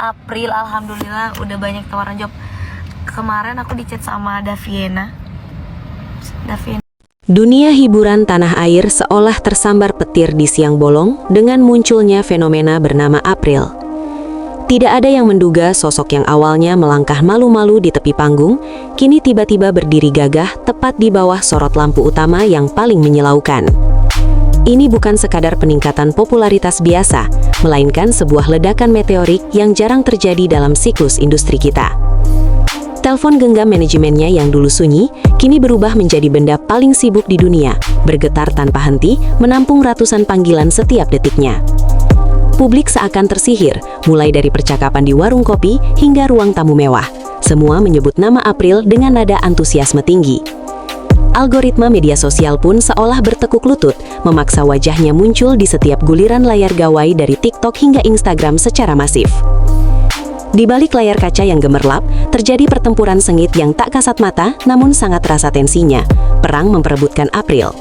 April, alhamdulillah udah banyak tawaran job. Kemarin aku dicat sama Daviena. Dunia hiburan tanah air seolah tersambar petir di siang bolong dengan munculnya fenomena bernama April. Tidak ada yang menduga sosok yang awalnya melangkah malu-malu di tepi panggung, kini tiba-tiba berdiri gagah tepat di bawah sorot lampu utama yang paling menyilaukan. Ini bukan sekadar peningkatan popularitas biasa, melainkan sebuah ledakan meteorik yang jarang terjadi dalam siklus industri kita. Telepon genggam manajemennya yang dulu sunyi, kini berubah menjadi benda paling sibuk di dunia, bergetar tanpa henti, menampung ratusan panggilan setiap detiknya. Publik seakan tersihir, mulai dari percakapan di warung kopi hingga ruang tamu mewah. Semua menyebut nama April dengan nada antusiasme tinggi. Algoritma media sosial pun seolah bertekuk lutut, memaksa wajahnya muncul di setiap guliran layar gawai dari TikTok hingga Instagram secara masif. Di balik layar kaca yang gemerlap, terjadi pertempuran sengit yang tak kasat mata, namun sangat terasa tensinya. Perang memperebutkan April.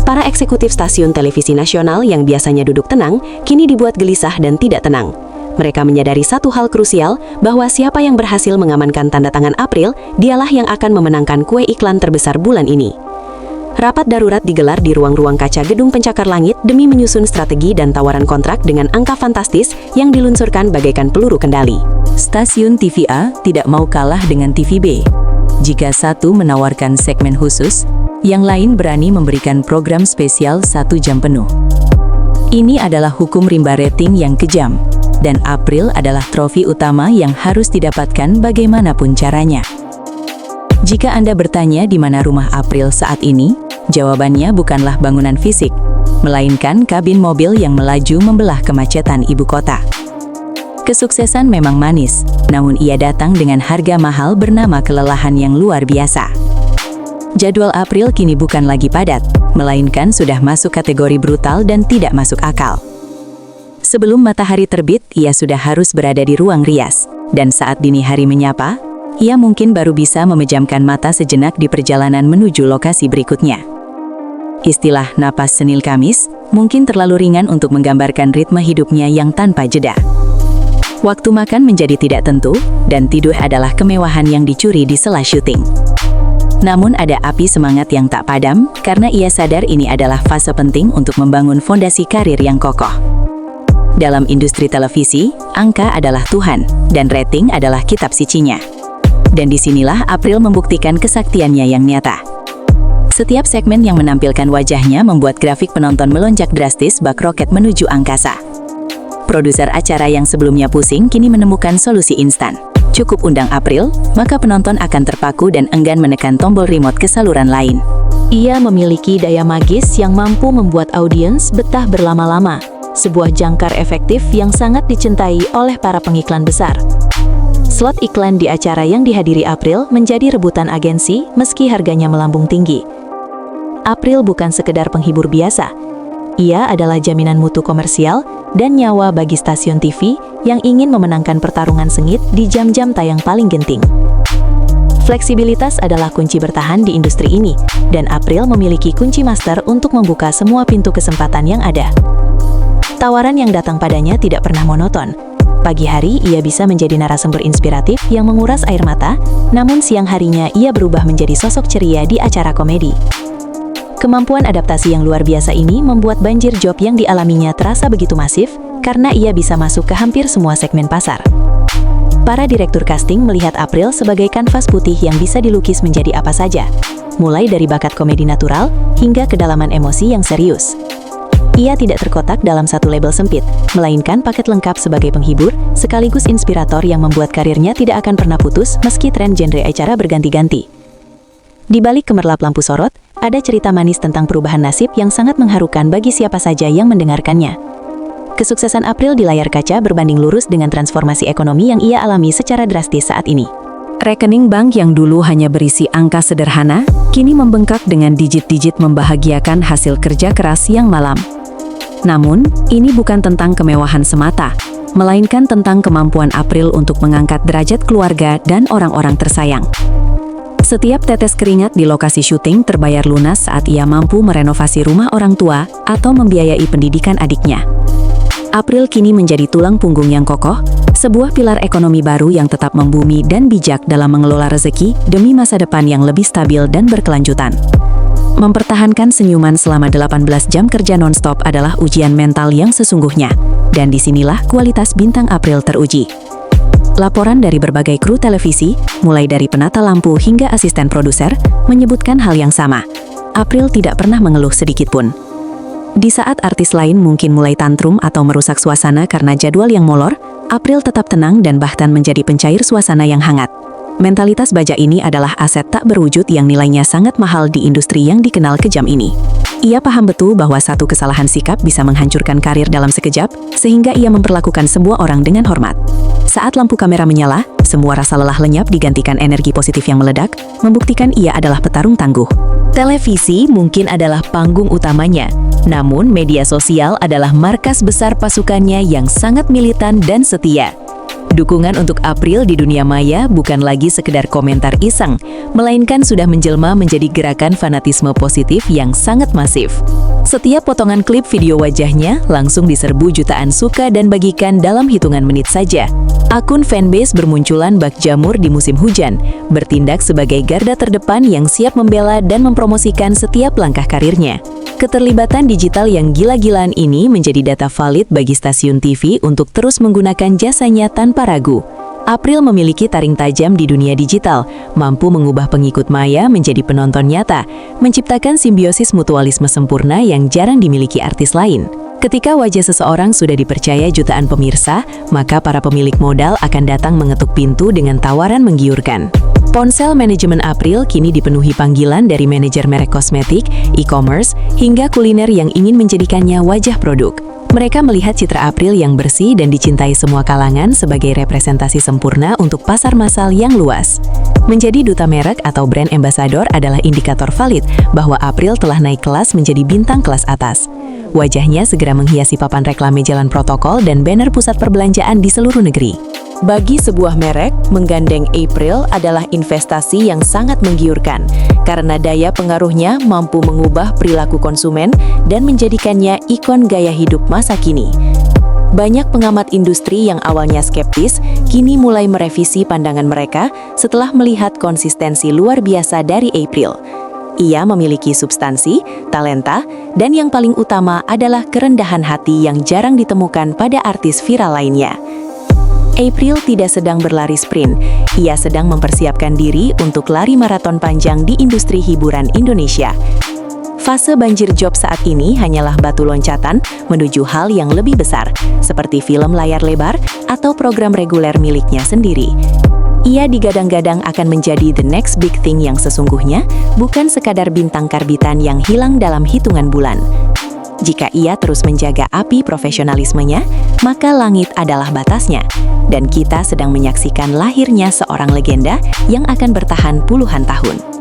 Para eksekutif stasiun televisi nasional yang biasanya duduk tenang, kini dibuat gelisah dan tidak tenang. Mereka menyadari satu hal krusial, bahwa siapa yang berhasil mengamankan tanda tangan April, dialah yang akan memenangkan kue iklan terbesar bulan ini. Rapat darurat digelar di ruang-ruang kaca gedung pencakar langit demi menyusun strategi dan tawaran kontrak dengan angka fantastis yang diluncurkan bagaikan peluru kendali. Stasiun TV A tidak mau kalah dengan TV B. Jika satu menawarkan segmen khusus, yang lain berani memberikan program spesial 1 jam penuh. Ini adalah hukum rimba rating yang kejam, dan April adalah trofi utama yang harus didapatkan bagaimanapun caranya. Jika Anda bertanya di mana rumah April saat ini, jawabannya bukanlah bangunan fisik, melainkan kabin mobil yang melaju membelah kemacetan ibu kota. Kesuksesan memang manis, namun ia datang dengan harga mahal bernama kelelahan yang luar biasa. Jadwal April kini bukan lagi padat, melainkan sudah masuk kategori brutal dan tidak masuk akal. Sebelum matahari terbit, ia sudah harus berada di ruang rias, dan saat dini hari menyapa, ia mungkin baru bisa memejamkan mata sejenak di perjalanan menuju lokasi berikutnya. Istilah napas Senil Kamis mungkin terlalu ringan untuk menggambarkan ritme hidupnya yang tanpa jeda. Waktu makan menjadi tidak tentu, dan tidur adalah kemewahan yang dicuri di sela syuting. Namun ada api semangat yang tak padam, karena ia sadar ini adalah fase penting untuk membangun fondasi karir yang kokoh. Dalam industri televisi, angka adalah Tuhan, dan rating adalah kitab sucinya. Dan disinilah April membuktikan kesaktiannya yang nyata. Setiap segmen yang menampilkan wajahnya membuat grafik penonton melonjak drastis bak roket menuju angkasa. Produser acara yang sebelumnya pusing kini menemukan solusi instan. Cukup undang April, maka penonton akan terpaku dan enggan menekan tombol remote ke saluran lain. Ia memiliki daya magis yang mampu membuat audiens betah berlama-lama, sebuah jangkar efektif yang sangat dicintai oleh para pengiklan besar. Slot iklan di acara yang dihadiri April menjadi rebutan agensi meski harganya melambung tinggi. April bukan sekedar penghibur biasa. Ia adalah jaminan mutu komersial dan nyawa bagi stasiun TV yang ingin memenangkan pertarungan sengit di jam-jam tayang paling genting. Fleksibilitas adalah kunci bertahan di industri ini, dan April memiliki kunci master untuk membuka semua pintu kesempatan yang ada. Tawaran yang datang padanya tidak pernah monoton. Pagi hari ia bisa menjadi narasumber inspiratif yang menguras air mata, namun siang harinya ia berubah menjadi sosok ceria di acara komedi. Kemampuan adaptasi yang luar biasa ini membuat banjir job yang dialaminya terasa begitu masif, karena ia bisa masuk ke hampir semua segmen pasar. Para direktur casting melihat April sebagai kanvas putih yang bisa dilukis menjadi apa saja, mulai dari bakat komedi natural hingga kedalaman emosi yang serius. Ia tidak terkotak dalam satu label sempit, melainkan paket lengkap sebagai penghibur, sekaligus inspirator yang membuat karirnya tidak akan pernah putus meski tren genre acara berganti-ganti. Di balik gemerlap lampu sorot, ada cerita manis tentang perubahan nasib yang sangat mengharukan bagi siapa saja yang mendengarkannya. Kesuksesan April di layar kaca berbanding lurus dengan transformasi ekonomi yang ia alami secara drastis saat ini. Rekening bank yang dulu hanya berisi angka sederhana, kini membengkak dengan digit-digit membahagiakan hasil kerja keras yang malam. Namun, ini bukan tentang kemewahan semata, melainkan tentang kemampuan April untuk mengangkat derajat keluarga dan orang-orang tersayang. Setiap tetes keringat di lokasi syuting terbayar lunas saat ia mampu merenovasi rumah orang tua atau membiayai pendidikan adiknya. April kini menjadi tulang punggung yang kokoh, Sebuah pilar ekonomi baru yang tetap membumi dan bijak dalam mengelola rezeki demi masa depan yang lebih stabil dan berkelanjutan. Mempertahankan senyuman selama 18 jam kerja non-stop adalah ujian mental yang sesungguhnya, dan disinilah kualitas bintang April teruji. Laporan dari berbagai kru televisi, mulai dari penata lampu hingga asisten produser, menyebutkan hal yang sama. April tidak pernah mengeluh sedikit pun. Di saat artis lain mungkin mulai tantrum atau merusak suasana karena jadwal yang molor, April tetap tenang dan bahkan menjadi pencair suasana yang hangat. Mentalitas baja ini adalah aset tak berwujud yang nilainya sangat mahal di industri yang dikenal kejam ini. Ia paham betul bahwa satu kesalahan sikap bisa menghancurkan karir dalam sekejap, sehingga ia memperlakukan semua orang dengan hormat. Saat lampu kamera menyala, semua rasa lelah lenyap digantikan energi positif yang meledak, membuktikan ia adalah petarung tangguh. Televisi mungkin adalah panggung utamanya, namun media sosial adalah markas besar pasukannya yang sangat militan dan setia. Dukungan untuk April di dunia maya bukan lagi sekedar komentar iseng, melainkan sudah menjelma menjadi gerakan fanatisme positif yang sangat masif. Setiap potongan klip video wajahnya langsung diserbu jutaan suka dan bagikan dalam hitungan menit saja. Akun fanbase bermunculan bak jamur di musim hujan, bertindak sebagai garda terdepan yang siap membela dan mempromosikan setiap langkah karirnya. Keterlibatan digital yang gila-gilaan ini menjadi data valid bagi stasiun TV untuk terus menggunakan jasanya tanpa ragu. April memiliki taring tajam di dunia digital, mampu mengubah pengikut maya menjadi penonton nyata, menciptakan simbiosis mutualisme sempurna yang jarang dimiliki artis lain. Ketika wajah seseorang sudah dipercaya jutaan pemirsa, maka para pemilik modal akan datang mengetuk pintu dengan tawaran menggiurkan. Ponsel manajemen April kini dipenuhi panggilan dari manajer merek kosmetik, e-commerce, hingga kuliner yang ingin menjadikannya wajah produk. Mereka melihat citra April yang bersih dan dicintai semua kalangan sebagai representasi sempurna untuk pasar massal yang luas. Menjadi duta merek atau brand ambassador adalah indikator valid bahwa April telah naik kelas menjadi bintang kelas atas. Wajahnya segera menghiasi papan reklame jalan protokol dan banner pusat perbelanjaan di seluruh negeri. Bagi sebuah merek, menggandeng April adalah investasi yang sangat menggiurkan karena daya pengaruhnya mampu mengubah perilaku konsumen dan menjadikannya ikon gaya hidup masa kini. Banyak pengamat industri yang awalnya skeptis, kini mulai merevisi pandangan mereka setelah melihat konsistensi luar biasa dari April. Ia memiliki substansi, talenta, dan yang paling utama adalah kerendahan hati yang jarang ditemukan pada artis viral lainnya. April tidak sedang berlari sprint, ia sedang mempersiapkan diri untuk lari maraton panjang di industri hiburan Indonesia. Fase banjir job saat ini hanyalah batu loncatan menuju hal yang lebih besar, seperti film layar lebar atau program reguler miliknya sendiri. Ia digadang-gadang akan menjadi the next big thing yang sesungguhnya, bukan sekadar bintang karbitan yang hilang dalam hitungan bulan. Jika ia terus menjaga api profesionalismenya, maka langit adalah batasnya. Dan kita sedang menyaksikan lahirnya seorang legenda yang akan bertahan puluhan tahun.